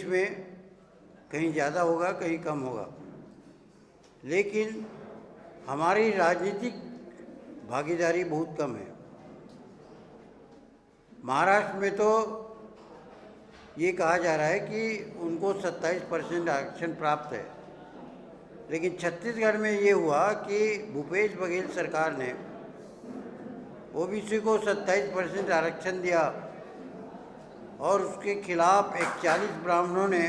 बीच में कहीं ज़्यादा होगा, कहीं कम होगा, लेकिन हमारी राजनीतिक भागीदारी बहुत कम है। महाराष्ट्र में तो ये कहा जा रहा है कि उनको 27% आरक्षण प्राप्त है, लेकिन छत्तीसगढ़ में ये हुआ कि भूपेश बघेल सरकार ने ओबीसी को 27% आरक्षण दिया और उसके खिलाफ 41 ब्राह्मणों ने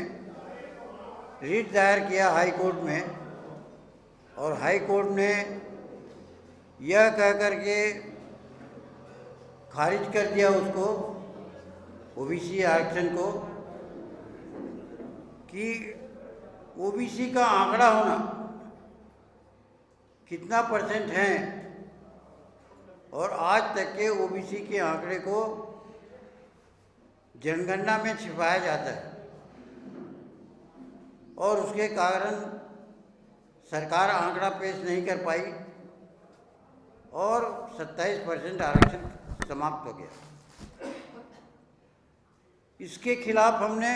रिट दायर किया हाई कोर्ट में, और हाई कोर्ट ने यह कह करके खारिज कर दिया उसको, ओबीसी आरक्षण को, कि ओबीसी का आंकड़ा होना कितना परसेंट है, और आज तक के ओबीसी के आंकड़े को जनगणना में छिपाया जाता है, और उसके कारण सरकार आंकड़ा पेश नहीं कर पाई और 27% आरक्षण समाप्त हो गया। इसके खिलाफ हमने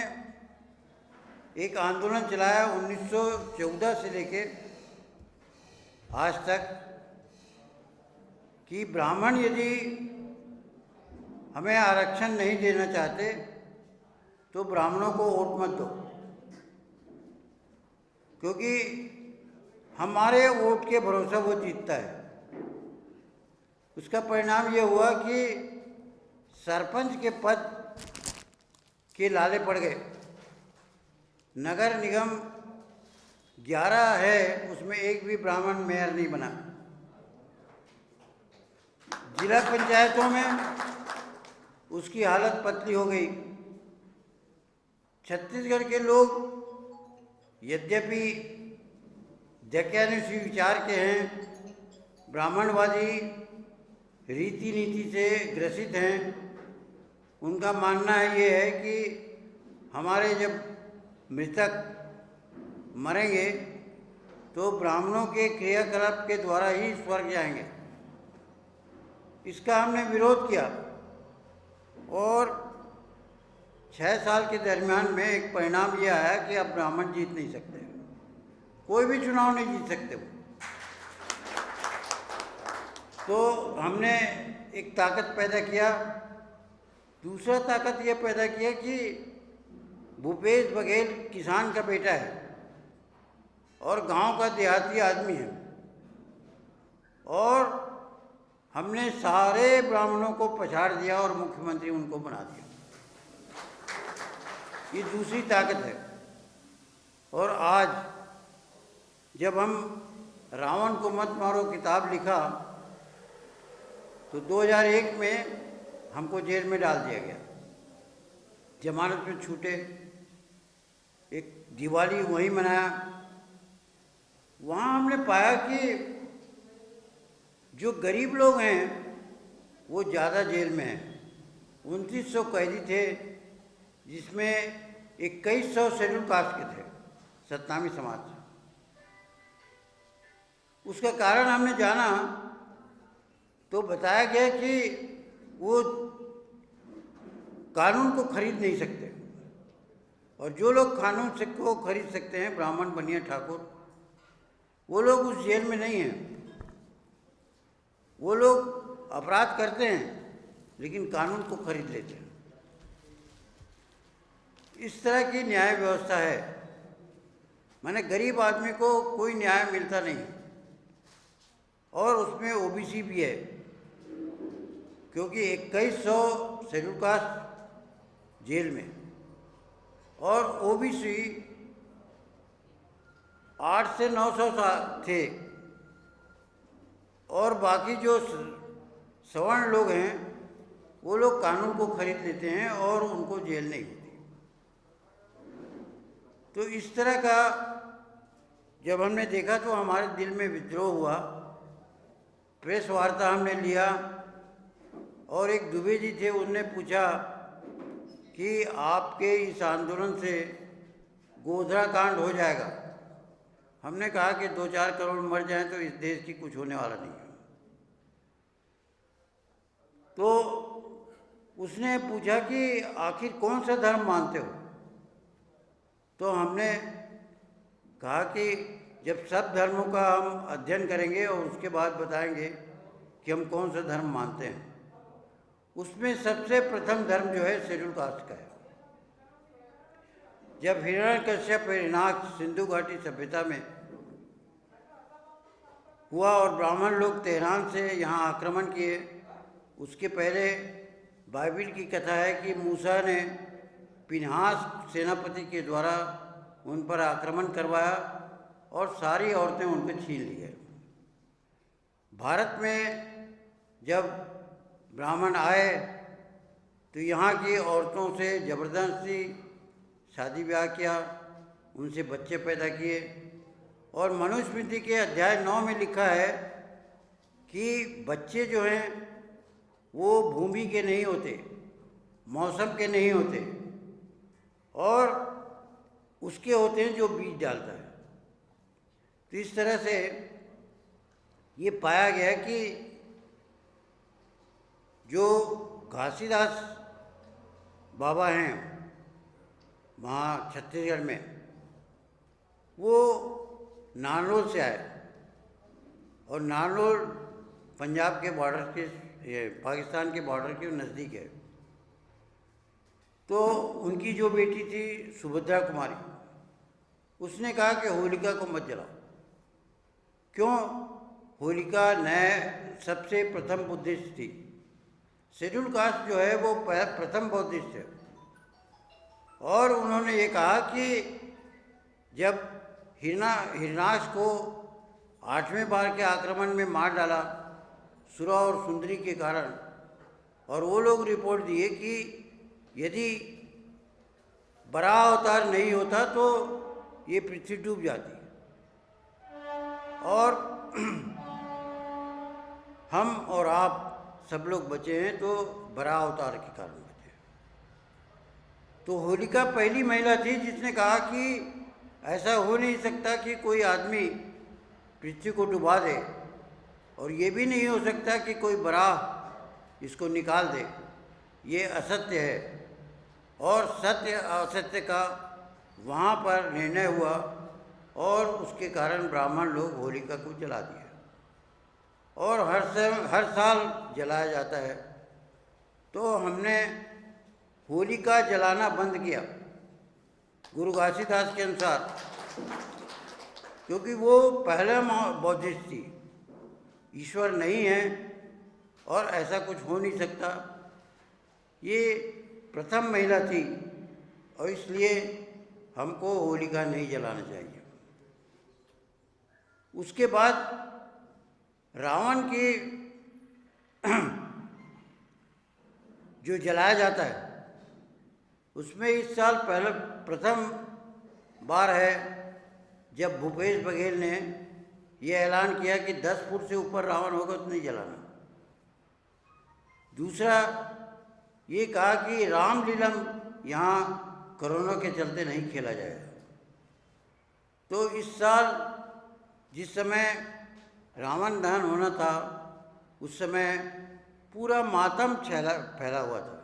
एक आंदोलन चलाया 1914 से लेके आज तक, कि ब्राह्मण यदि हमें आरक्षण नहीं देना चाहते तो ब्राह्मणों को वोट मत दो, क्योंकि हमारे वोट के भरोसा वो जीतता है। उसका परिणाम ये हुआ कि सरपंच के पद के लाले पड़ गए। नगर निगम 11 है, उसमें एक भी ब्राह्मण मेयर नहीं बना। जिला पंचायतों में उसकी हालत पतली हो गई। छत्तीसगढ़ के लोग यद्यपि दक्यानुसी विचार के हैं, ब्राह्मणवादी रीति नीति से ग्रसित हैं। उनका मानना ये है कि हमारे जब मृतक मरेंगे तो ब्राह्मणों के क्रियाकलाप के द्वारा ही स्वर्ग जाएंगे। इसका हमने विरोध किया और 6 साल के दरमियान में एक परिणाम यह आया कि अब ब्राह्मण जीत नहीं सकते, कोई भी चुनाव नहीं जीत सकते वो। तो हमने एक ताकत पैदा किया। दूसरा ताकत यह पैदा किया कि भूपेश बघेल किसान का बेटा है और गांव का देहाती आदमी है, और हमने सारे ब्राह्मणों को पछाड़ दिया और मुख्यमंत्री उनको बना दिया। ये दूसरी ताकत है। और आज जब हम रावण को मत मारो किताब लिखा तो 2001 में हमको जेल में डाल दिया गया, जमानत में छूटे। एक दिवाली वहीं मनाया। वहाँ हमने पाया कि जो गरीब लोग हैं वो ज़्यादा जेल में हैं। 2900 कैदी थे, जिसमें 2100 शेड्यूल कास्ट के थे, सतनामी समाज से। उसका कारण हमने जाना तो बताया गया कि वो कानून को खरीद नहीं सकते, और जो लोग कानून से को खरीद सकते हैं, ब्राह्मण बनिया ठाकुर, वो लोग उस जेल में नहीं हैं। वो लोग अपराध करते हैं लेकिन कानून को खरीद लेते हैं। इस तरह की न्याय व्यवस्था है। माने गरीब आदमी को कोई न्याय मिलता नहीं, और उसमें ओबीसी भी है, क्योंकि 2100 शेड्यूल कास्ट जेल में और ओबीसी 8 से 900 थे, और बाकी जो सवर्ण लोग हैं वो लोग कानून को खरीद लेते हैं और उनको जेल नहीं होती। तो इस तरह का जब हमने देखा तो हमारे दिल में विद्रोह हुआ। प्रेस वार्ता हमने लिया, और एक दुबे जी थे, उनने पूछा कि आपके इस आंदोलन से गोधरा कांड हो जाएगा। हमने कहा कि 2-4 करोड़ मर जाएं तो इस देश की कुछ होने वाला नहीं है। तो उसने पूछा कि आखिर कौन सा धर्म मानते हो? तो हमने कहा कि जब सब धर्मों का हम अध्ययन करेंगे और उसके बाद बताएंगे कि हम कौन सा धर्म मानते हैं, उसमें सबसे प्रथम धर्म जो है शेड्यूल कास्ट का है। जब हिरण्यकश्यप हिरणाक्ष सिंधु घाटी सभ्यता में हुआ और ब्राह्मण लोग तेहरान से यहाँ आक्रमण किए, उसके पहले बाइबिल की कथा है कि मूसा ने पिनहास सेनापति के द्वारा उन पर आक्रमण करवाया और सारी औरतें उनको छीन ली है। भारत में जब ब्राह्मण आए तो यहाँ की औरतों से ज़बरदस्ती शादी ब्याह किया, उनसे बच्चे पैदा किए। और मनुस्मृति के अध्याय 9 में लिखा है कि बच्चे जो हैं वो भूमि के नहीं होते, मौसम के नहीं होते, और उसके होते हैं जो बीज डालता है। तो इस तरह से ये पाया गया कि जो घासीदास बाबा हैं वहाँ छत्तीसगढ़ में, वो नारनौल से आए और नारनौल पंजाब के बॉर्डर के, पाकिस्तान के बॉर्डर के नज़दीक है। तो उनकी जो बेटी थी सुभद्रा कुमारी, उसने कहा कि होलिका को मत जलाओ। क्यों? होलिका नए सबसे प्रथम बुद्धिस्ट थी। शेड्यूल कास्ट जो है वो प्रथम बुद्धिस्ट है। और उन्होंने ये कहा कि जब हिरणाक्ष को 8वें बार के आक्रमण में मार डाला सुरा और सुंदरी के कारण, और वो लोग रिपोर्ट दिए कि यदि बराह अवतार नहीं होता तो ये पृथ्वी डूब जाती। और हम और आप सब लोग बचे हैं तो बराह अवतार के कारण बचे। तो होलिका पहली महिला थी जिसने कहा कि ऐसा हो नहीं सकता कि कोई आदमी पृथ्वी को डुबा दे, और ये भी नहीं हो सकता कि कोई बराह इसको निकाल दे। ये असत्य है। और सत्य असत्य का वहाँ पर निर्णय हुआ और उसके कारण ब्राह्मण लोग होलिका को जला दिया, और हर साल जलाया जाता है। तो हमने होलिका जलाना बंद किया गुरु घासीदास के अनुसार, क्योंकि वो पहला बौद्धिस्ट थी। ईश्वर नहीं है और ऐसा कुछ हो नहीं सकता। ये प्रथम महिला थी और इसलिए हमको होलिका नहीं जलाना चाहिए। उसके बाद रावण की जो जलाया जाता है उसमें इस साल पहले प्रथम बार है जब भूपेश बघेल ने यह ऐलान किया कि 10 फुट से ऊपर रावण होगा तो नहीं जलाना। दूसरा ये कहा कि रामलीला यहाँ कोरोना के चलते नहीं खेला जाएगा। तो इस साल जिस समय रावण दहन होना था उस समय पूरा मातम फैला हुआ था।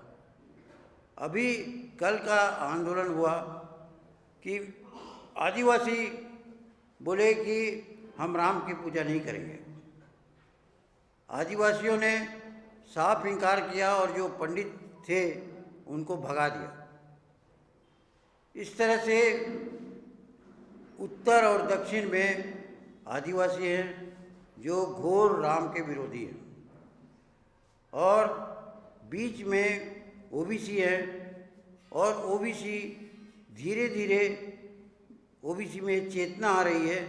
अभी कल का आंदोलन हुआ कि आदिवासी बोले कि हम राम की पूजा नहीं करेंगे। आदिवासियों ने साफ इनकार किया और जो पंडित थे उनको भगा दिया। इस तरह से उत्तर और दक्षिण में आदिवासी हैं जो घोर राम के विरोधी हैं, और बीच में ओबीसी है, और ओबीसी धीरे धीरे ओबीसी में चेतना आ रही है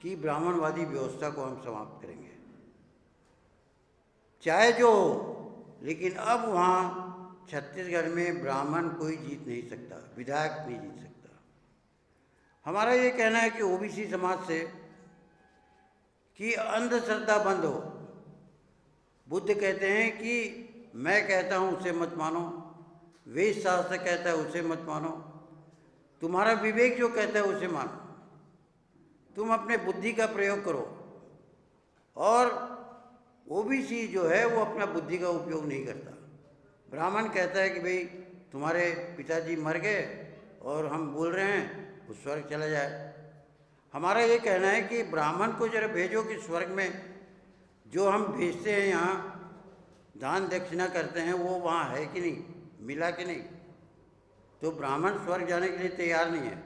कि ब्राह्मणवादी व्यवस्था को हम समाप्त करेंगे, चाहे जो हो। लेकिन अब वहाँ छत्तीसगढ़ में ब्राह्मण कोई जीत नहीं सकता, विधायक नहीं जीत सकता। हमारा ये कहना है कि ओबीसी समाज से कि अंधश्रद्धा बंद हो। बुद्ध कहते हैं कि मैं कहता हूँ उसे मत मानो, वेद शास्त्र कहता है उसे मत मानो, तुम्हारा विवेक जो कहता है उसे मानो। तुम अपने बुद्धि का प्रयोग करो। और ओबीसी जो है वो अपना बुद्धि का उपयोग नहीं करता। ब्राह्मण कहता है कि भाई तुम्हारे पिताजी मर गए और हम बोल रहे हैं वो स्वर्ग चला जाए। हमारा ये कहना है कि ब्राह्मण को जरा भेजो कि स्वर्ग में जो हम भेजते हैं, यहाँ दान दक्षिणा करते हैं, वो वहाँ है कि नहीं, मिला कि नहीं। तो ब्राह्मण स्वर्ग जाने के लिए तैयार नहीं है,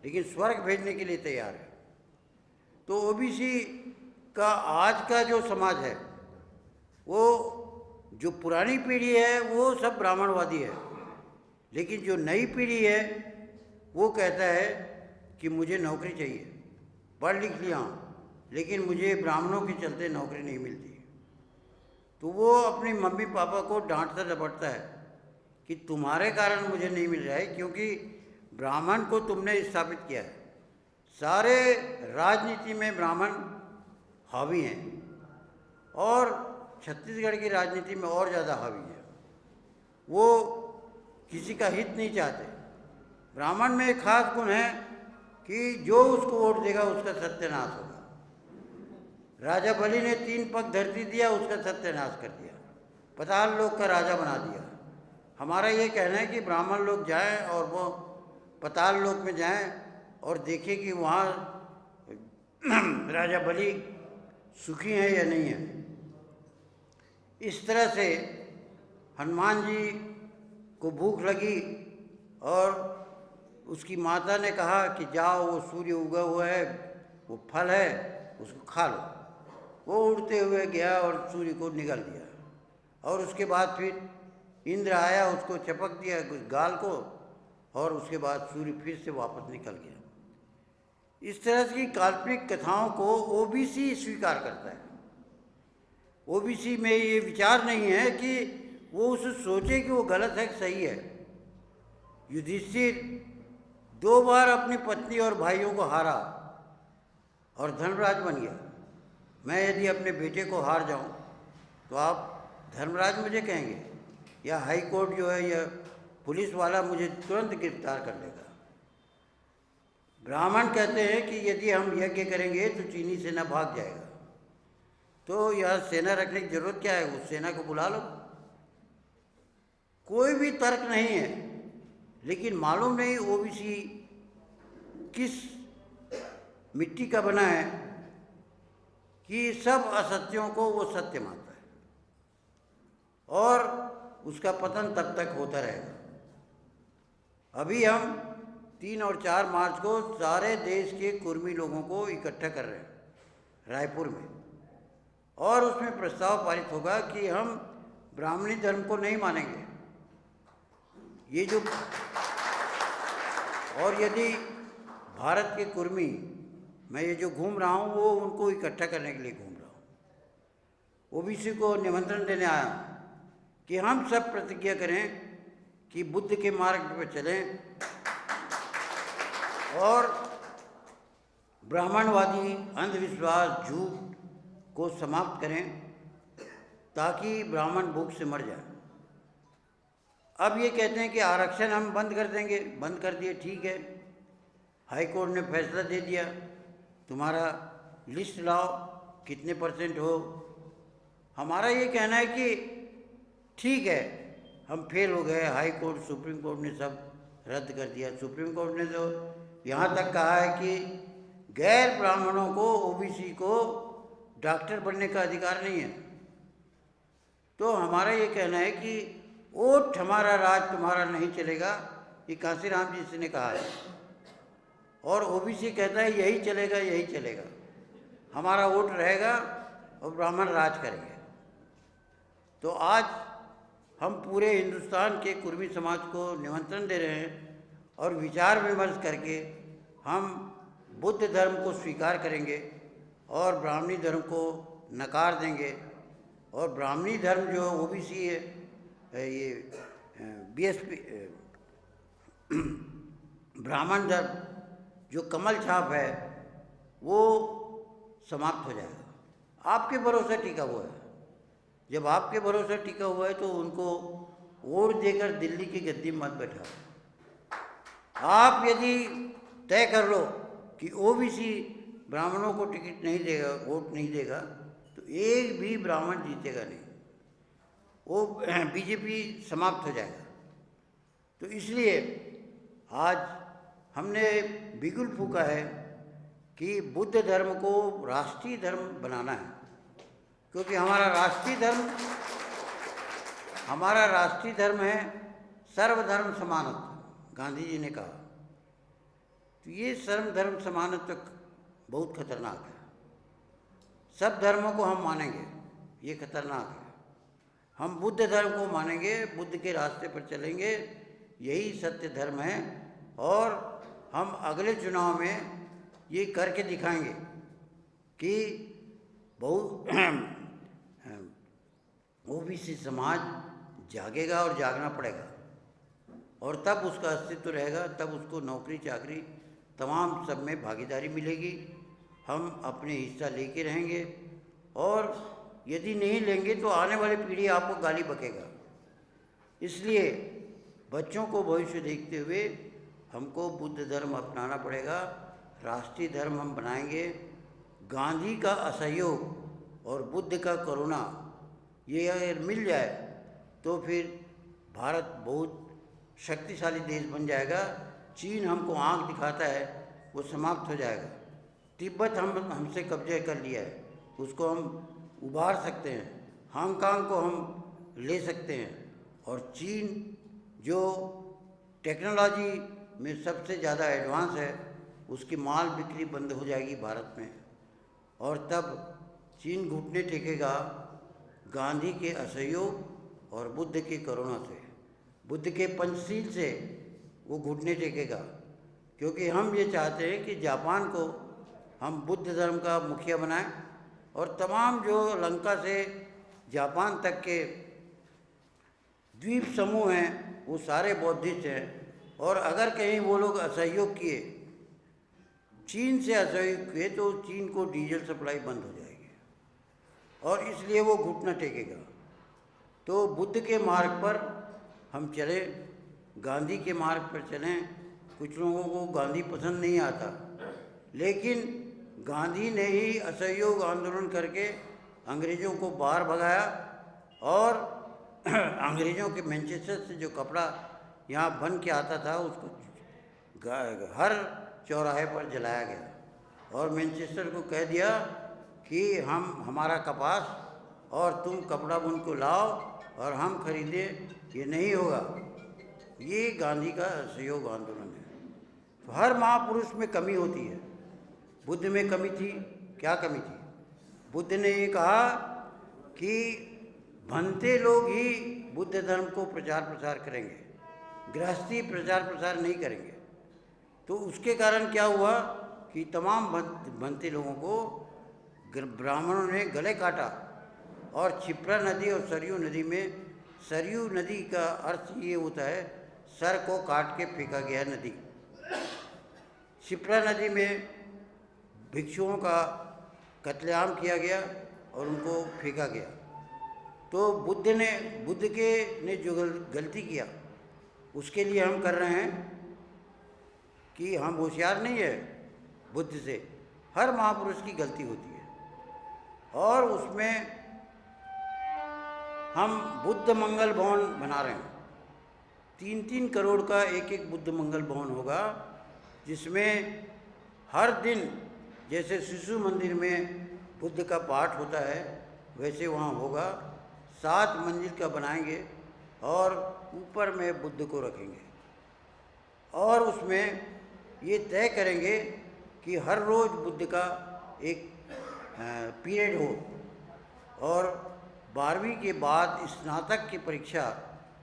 लेकिन स्वर्ग भेजने के लिए तैयार है। तो ओबीसी का आज का जो समाज है, वो जो पुरानी पीढ़ी है वो सब ब्राह्मणवादी है, लेकिन जो नई पीढ़ी है वो कहता है कि मुझे नौकरी चाहिए, पढ़ लिख लिया हूँ लेकिन मुझे ब्राह्मणों के चलते नौकरी नहीं मिलती। तो वो अपनी मम्मी पापा को डांटता डपटता है कि तुम्हारे कारण मुझे नहीं मिल रहा है, क्योंकि ब्राह्मण को तुमने स्थापित किया है। सारे राजनीति में ब्राह्मण हावी हैं और छत्तीसगढ़ की राजनीति में और ज़्यादा हावी है। वो किसी का हित नहीं चाहते। ब्राह्मण में एक खास गुण है कि जो उसको वोट देगा उसका सत्यानाश होगा। राजा बलि ने 3 पग धरती दिया, उसका सत्यानाश कर दिया, पताल लोक का राजा बना दिया। हमारा ये कहना है कि ब्राह्मण लोग जाएं और वो पताल लोक में जाएं और देखें कि वहाँ राजा बलि सुखी हैं या नहीं है। इस तरह से हनुमान जी को भूख लगी और उसकी माता ने कहा कि जाओ, वो सूर्य उगा हुआ है, वो फल है, उसको खा लो। वो उड़ते हुए गया और सूर्य को निगल दिया, और उसके बाद फिर इंद्र आया, उसको चपक दिया गाल को, और उसके बाद सूर्य फिर से वापस निकल गया। इस तरह की काल्पनिक कथाओं को ओबीसी स्वीकार करता है। ओबीसी में ये विचार नहीं है कि वो उसे सोचे कि वो गलत है कि सही है। युधिष्ठिर 2 बार अपनी पत्नी और भाइयों को हारा और धर्मराज बन गया। मैं यदि अपने बेटे को हार जाऊं तो आप धर्मराज मुझे कहेंगे, या हाई कोर्ट जो है या पुलिस वाला मुझे तुरंत गिरफ्तार कर लेगा। ब्राह्मण कहते हैं कि यदि हम यज्ञ करेंगे तो चीनी सेना भाग जाएगा। तो यह सेना रखने की जरूरत क्या है, उस सेना को बुला लो। कोई भी तर्क नहीं है, लेकिन मालूम नहीं ओबीसी किस मिट्टी का बना है कि सब असत्यों को वो सत्य मानता है, और उसका पतन तब तक होता रहेगा। अभी हम 3 और 4 मार्च को सारे देश के कुर्मी लोगों को इकट्ठा कर रहे हैं रायपुर में, और उसमें प्रस्ताव पारित होगा कि हम ब्राह्मणी धर्म को नहीं मानेंगे। ये जो, और यदि भारत के कुर्मी, मैं ये जो घूम रहा हूँ वो उनको इकट्ठा करने के लिए घूम रहा हूँ। ओबीसी को निमंत्रण देने आया कि हम सब प्रतिज्ञा करें कि बुद्ध के मार्ग पर चलें और ब्राह्मणवादी अंधविश्वास, झूठ को समाप्त करें, ताकि ब्राह्मण भूख से मर जाए। अब ये कहते हैं कि आरक्षण हम बंद कर देंगे। बंद कर दिए, ठीक है, हाई कोर्ट ने फैसला दे दिया, तुम्हारा लिस्ट लाओ कितने % हो। हमारा ये कहना है कि ठीक है, हम फेल हो गए, हाई कोर्ट सुप्रीम कोर्ट ने सब रद्द कर दिया। सुप्रीम कोर्ट ने तो यहाँ तक कहा है कि गैर ब्राह्मणों को, ओबीसी को डॉक्टर बनने का अधिकार नहीं है। तो हमारा ये कहना है कि ओट हमारा राज तुम्हारा नहीं चलेगा, ये कांसीराम जी ने कहा है, और ओबीसी कहता है यही चलेगा, यही चलेगा, हमारा वोट रहेगा और ब्राह्मण राज करेंगे। तो आज हम पूरे हिंदुस्तान के कुर्मी समाज को निमंत्रण दे रहे हैं और विचार विमर्श करके हम बुद्ध धर्म को स्वीकार करेंगे और ब्राह्मणी धर्म को नकार देंगे। और ब्राह्मणी धर्म जो ओबीसी है, ये बीएसपी ब्राह्मण धर्म जो कमल छाप है, वो समाप्त हो जाएगा। आपके भरोसे टिका हुआ है। जब आपके भरोसे टिका हुआ है तो उनको वोट देकर दिल्ली की गद्दी मत बैठाओ। आप यदि तय कर लो कि ओबीसी ब्राह्मणों को टिकट नहीं देगा, वोट नहीं देगा, तो एक भी ब्राह्मण जीतेगा नहीं, वो बीजेपी समाप्त हो जाएगा। तो इसलिए आज हमने बिगुल फूंका है कि बुद्ध धर्म को राष्ट्रीय धर्म बनाना है, क्योंकि हमारा राष्ट्रीय धर्म है सर्वधर्म समानत्व, गांधी जी ने कहा। तो ये सर्वधर्म समानत्व बहुत खतरनाक है। सब धर्मों को हम मानेंगे, ये खतरनाक है। हम बुद्ध धर्म को मानेंगे, बुद्ध के रास्ते पर चलेंगे, यही सत्य धर्म है। और हम अगले चुनाव में ये करके दिखाएंगे कि बहुत ओबीसी समाज जागेगा और जागना पड़ेगा, और तब उसका अस्तित्व रहेगा, तब उसको नौकरी चाकरी तमाम सब में भागीदारी मिलेगी। हम अपने हिस्सा लेके रहेंगे, और यदि नहीं लेंगे तो आने वाली पीढ़ी आपको गाली बकेगा। इसलिए बच्चों को भविष्य देखते हुए हमको बुद्ध धर्म अपनाना पड़ेगा, राष्ट्रीय धर्म हम बनाएंगे। गांधी का असहयोग और बुद्ध का करुणा ये अगर मिल जाए तो फिर भारत बहुत शक्तिशाली देश बन जाएगा। चीन हमको आंख दिखाता है, वो समाप्त हो जाएगा। तिब्बत हमसे कब्जे कर लिया है, उसको हम उबार सकते हैं। हांगकांग को हम ले सकते हैं, और चीन जो टेक्नोलॉजी में सबसे ज़्यादा एडवांस है, उसकी माल बिक्री बंद हो जाएगी भारत में, और तब चीन घुटने टेकेगा गांधी के असहयोग और बुद्ध के करुणा से, बुद्ध के पंचशील से वो घुटने टेकेगा। क्योंकि हम ये चाहते हैं कि जापान को हम बुद्ध धर्म का मुखिया बनाएं, और तमाम जो लंका से जापान तक के द्वीप समूह हैं वो सारे बौद्धिस्ट हैं। और अगर कहीं वो लोग असहयोग किए, चीन से असहयोग किए, तो चीन को डीजल सप्लाई बंद हो जाएगी, और इसलिए वो घुटना टेकेगा। तो बुद्ध के मार्ग पर हम चले, गांधी के मार्ग पर चलें। कुछ लोगों को गांधी पसंद नहीं आता, लेकिन गांधी ने ही असहयोग आंदोलन करके अंग्रेज़ों को बाहर भगाया, और अंग्रेज़ों के मैनचेस्टर से जो कपड़ा यहाँ बन के आता था उसको हर चौराहे पर जलाया गया, और मैनचेस्टर को कह दिया कि हमारा कपास और तुम कपड़ा बुन को लाओ और हम खरीदें, ये नहीं होगा। ये गांधी का असहयोग आंदोलन है। तो हर महापुरुष में कमी होती है। बुद्ध में कमी थी, क्या कमी थी? बुद्ध ने ये कहा कि भंते लोग ही बुद्ध धर्म को प्रचार प्रसार करेंगे, गृहस्थी प्रचार प्रसार नहीं करेंगे। तो उसके कारण क्या हुआ कि तमाम भंते लोगों को ब्राह्मणों ने गले काटा, और क्षिप्रा नदी और सरयू नदी में, सरयू नदी का अर्थ ये होता है सर को काट के फेंका गया नदी। क्षिप्रा नदी में भिक्षुओं का कत्लेआम किया गया और उनको फेंका गया। तो बुद्ध ने जो गलती किया उसके लिए हम कर रहे हैं कि हम होशियार नहीं है बुद्ध से। हर महापुरुष की गलती होती है, और उसमें हम बुद्ध मंगल भवन बना रहे हैं। 3-3 करोड़ का एक बुद्ध मंगल भवन होगा, जिसमें हर दिन जैसे शिशु मंदिर में बुद्ध का पाठ होता है वैसे वहाँ होगा। 7 मंजिल का बनाएंगे, और ऊपर में बुद्ध को रखेंगे, और उसमें ये तय करेंगे कि हर रोज़ बुद्ध का एक पीरियड हो, और 12वीं के बाद स्नातक की परीक्षा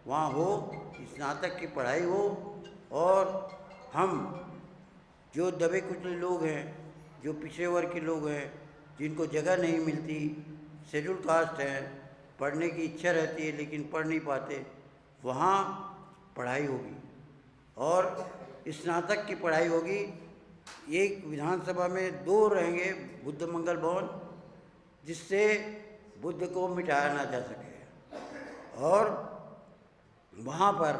वहाँ हो, स्नातक की पढ़ाई हो। और हम जो दबे कुचले लोग हैं, जो पिछड़े वर्ग के लोग हैं, जिनको जगह नहीं मिलती, शेड्यूल कास्ट हैं, पढ़ने की इच्छा रहती है लेकिन पढ़ नहीं पाते, वहाँ पढ़ाई होगी, और स्नातक की पढ़ाई होगी। एक विधानसभा में 2 रहेंगे बुद्ध मंगल भवन, जिससे बुद्ध को मिटाया ना जा सके। और वहाँ पर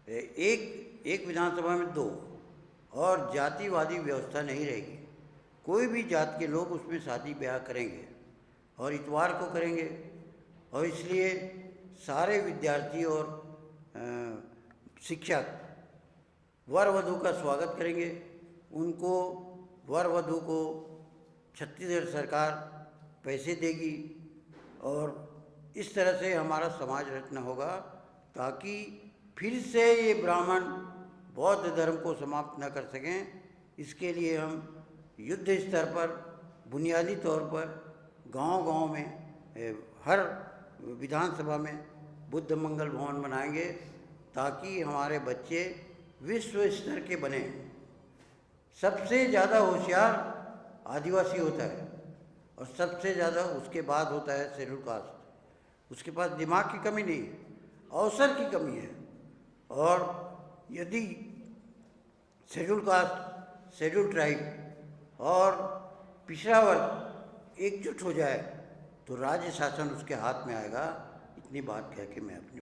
एक विधानसभा में 2, और जातिवादी व्यवस्था नहीं रहेगी। कोई भी जात के लोग उसमें शादी ब्याह करेंगे, और इतवार को करेंगे। और इसलिए सारे विद्यार्थी और शिक्षक वर वधू का स्वागत करेंगे। उनको वर वधू को छत्तीसगढ़ सरकार पैसे देगी और इस तरह से हमारा समाज रचना होगा, ताकि फिर से ये ब्राह्मण बौद्ध धर्म को समाप्त न कर सकें। इसके लिए हम युद्ध स्तर पर, बुनियादी तौर पर गांव-गांव में, हर विधानसभा में बुद्ध मंगल भवन बनाएंगे, ताकि हमारे बच्चे विश्व स्तर के बने। सबसे ज़्यादा होशियार आदिवासी होता है और सबसे ज़्यादा उसके बाद होता है शेड्यूल कास्ट। उसके पास दिमाग की कमी नहीं, अवसर की कमी है। और यदि शेड्यूल कास्ट, शेड्यूल ट्राइब और पिछड़ा वर्ग एकजुट हो जाए तो राज्य शासन उसके हाथ में आएगा। इतनी बात कह के मैं अपनी